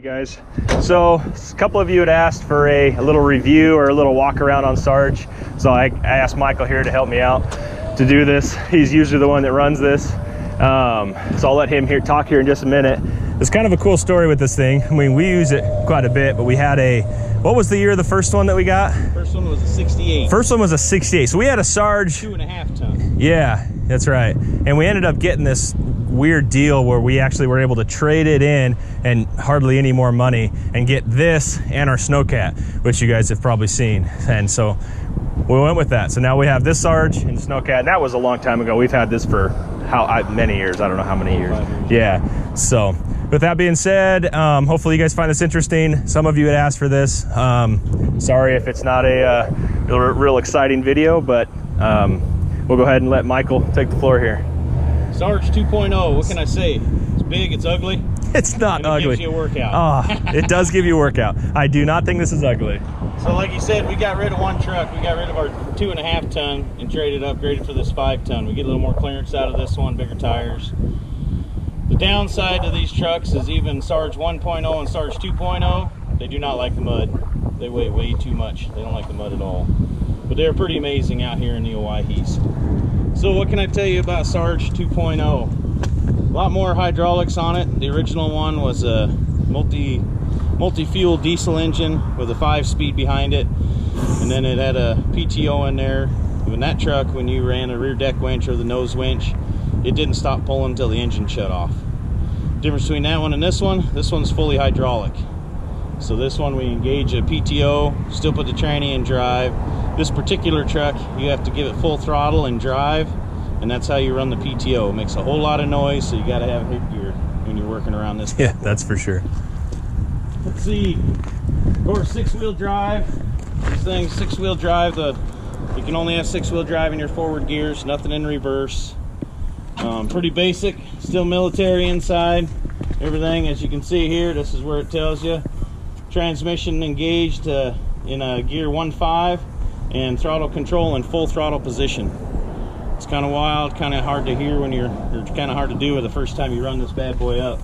Hey guys, so a couple of you had asked for a little review or a little walk around on Sarge, so I asked Michael here to help me out to do this. He's usually the one that runs this, so I'll let him talk here in just a minute. It's kind of a cool story with this thing. I mean, we use it quite a bit, but we had what was the year of the first one that we got? First one was a 68. First one was a 68. So we had a Sarge 2.5 ton. Yeah, that's right. And we ended up getting this weird deal where we actually were able to trade it in and hardly any more money and get this and our Snowcat, which you guys have probably seen. And so we went with that. So now we have this Sarge and Snowcat. And that was a long time ago. We've had this for many years. I don't know how many years. Yeah. So with that being said, hopefully you guys find this interesting. Some of you had asked for this. Sorry if it's not a real exciting video, but we'll go ahead and let Michael take the floor here. Sarge 2.0, what can I say? It's big, it's ugly. It's not ugly. It gives you a workout. Oh, it does give you a workout. I do not think this is ugly. So like you said, we got rid of one truck. We got rid of our 2.5 ton and upgraded for this 5 ton. We get a little more clearance out of this one, bigger tires. The downside to these trucks is even Sarge 1.0 and Sarge 2.0, they do not like the mud. They weigh way too much. They don't like the mud at all. But they're pretty amazing out here in the Owyhees. So what can I tell you about Sarge 2.0? A lot more hydraulics on it. The original one was a multi-fuel diesel engine with a 5-speed behind it, and then it had a PTO in there. When that truck, when you ran a rear deck winch or the nose winch, it didn't stop pulling until the engine shut off. Difference between that one and this one's fully hydraulic. So this one we engage a PTO, still put the tranny in drive. This particular truck, you have to give it full throttle and drive, and that's how you run the PTO. It makes a whole lot of noise, so you got to have hit gear when you're working around this. Yeah, that's for sure. Let's see. Of course, 6-wheel drive. This thing's 6-wheel drive. You can only have 6-wheel drive in your forward gears, nothing in reverse. Pretty basic, still military inside. Everything, as you can see here, this is where it tells you. Transmission engaged in a gear 1.5 and throttle control in full throttle position. It's kind of wild, kind of hard to hear when it's kind of hard to do the first time you run this bad boy up.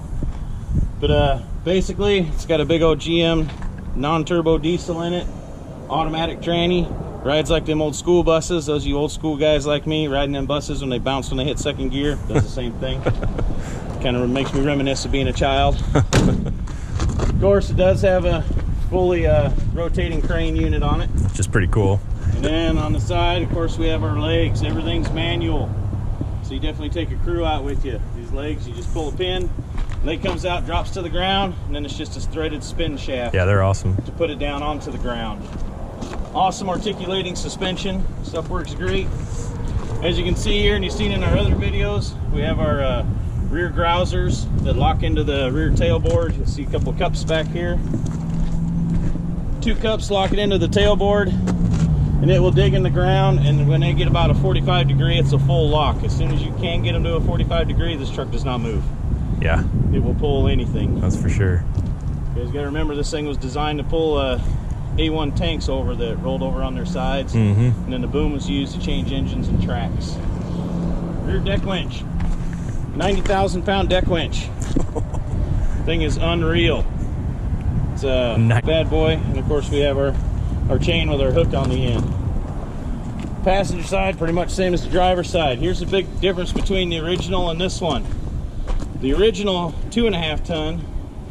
But basically, it's got a big old GM non-turbo diesel in it, automatic tranny, rides like them old school buses. Those of you old school guys like me riding them buses when they bounce when they hit second gear, does the same thing. Kind of makes me reminisce of being a child. Of course, it does have a fully rotating crane unit on it, which is pretty cool. And then on the side, of course, we have our legs. Everything's manual, so you definitely take a crew out with you. These legs, you just pull a pin, leg comes out, drops to the ground, and then it's just a threaded spin shaft. Yeah, they're awesome. To put it down onto the ground. Awesome articulating suspension. Stuff works great. As you can see here, and you've seen in our other videos, we have our rear grousers that lock into the rear tailboard. You'll see a couple of cups back here. 2 cups lock it into the tailboard, and it will dig in the ground, and when they get about a 45 degree, it's a full lock. As soon as you can get them to a 45 degree, this truck does not move. Yeah. It will pull anything. That's for sure. You guys gotta remember, this thing was designed to pull A1 tanks over that rolled over on their sides, and then the boom was used to change engines and tracks. Rear deck winch. 90,000 pound deck winch. Thing is unreal. It's a bad boy, and of course we have our chain with our hook on the end. Passenger side, pretty much same as the driver's side. Here's the big difference between the original and this one. The original 2.5 ton,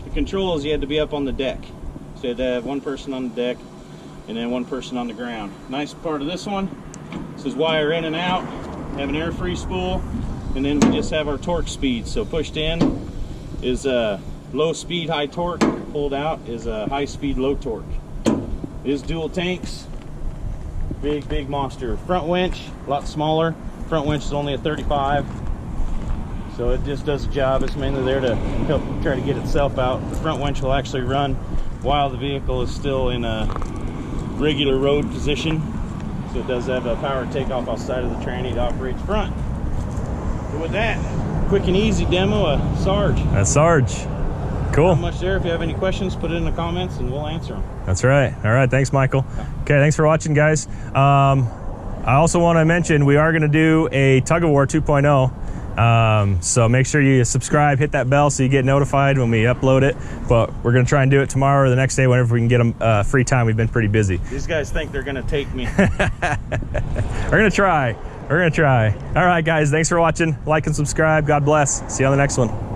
the controls, you had to be up on the deck. So you had to have one person on the deck and then one person on the ground. Nice part of this one, this is wire in and out, have an air-free spool, and then we just have our torque speed. So pushed in is low speed, high torque. Pulled out is high speed, low torque. It is dual tanks. Big monster. Front winch, a lot smaller. Front winch is only a 35. So it just does a job. It's mainly there to help try to get itself out. The front winch will actually run while the vehicle is still in a regular road position. So it does have a power takeoff outside of the tranny to operate front. So with that, quick and easy demo of Sarge. That's Sarge. Cool. Not much there. If you have any questions, put it in the comments and we'll answer them. That's right. All right. Thanks, Michael. Okay. Thanks for watching, guys. I also want to mention we are going to do a tug of war 2.0. So make sure you subscribe, hit that bell so you get notified when we upload it. But we're gonna try and do it tomorrow or the next day whenever we can get them free time. We've been pretty busy. These guys think they're gonna take me. We're gonna try. We're gonna try. All right, guys, thanks for watching. Like and subscribe. God bless. See you on the next one.